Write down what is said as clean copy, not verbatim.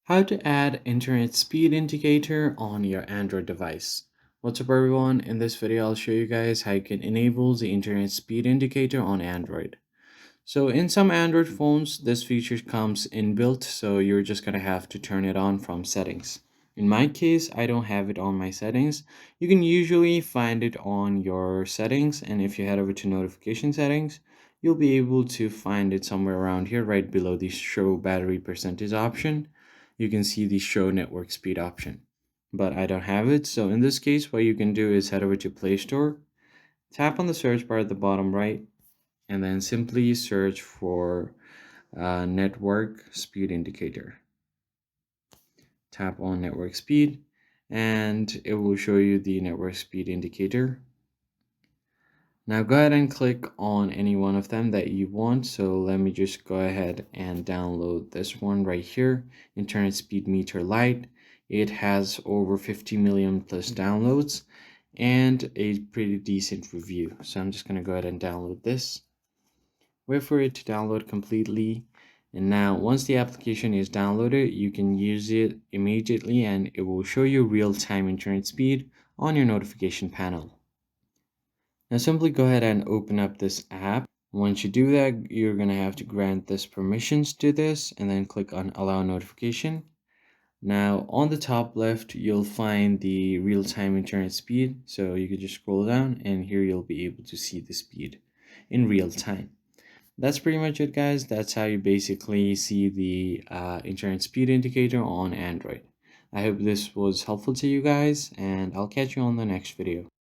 How to add internet speed indicator on your Android device. What's up everyone? In this video I'll show you guys how you can enable the internet speed indicator on Android. So in some Android phones this feature comes inbuilt, so you're just gonna have to turn it on from settings. In my case, I don't have it on my settings. You can usually find it on your settings, and if you head over to notification settings, you'll be able to find it somewhere around here right below the show battery percentage option. You can see the show network speed option, but I don't have it. So in this case, what you can do is head over to Play Store, tap on the search bar at the bottom right, and then simply search for network speed indicator. Tap on network speed and it will show you the network speed indicator. Now go ahead and click on any one of them that you want. So let me just go ahead and download this one right here, Internet Speed Meter Lite. It has over 50 million plus downloads and a pretty decent review. So I'm just going to go ahead and download this. Wait for it to download completely. And now once the application is downloaded, you can use it immediately and it will show you real-time internet speed on your notification panel. Now simply go ahead and open up this app. Once you do that, you're going to have to grant this permissions to this and then click on allow notification. Now on the top left, you'll find the real-time internet speed. So you can just scroll down and here you'll be able to see the speed in real time. That's pretty much it, guys. That's how you basically see the internet speed indicator on Android. I hope this was helpful to you guys, and I'll catch you on the next video.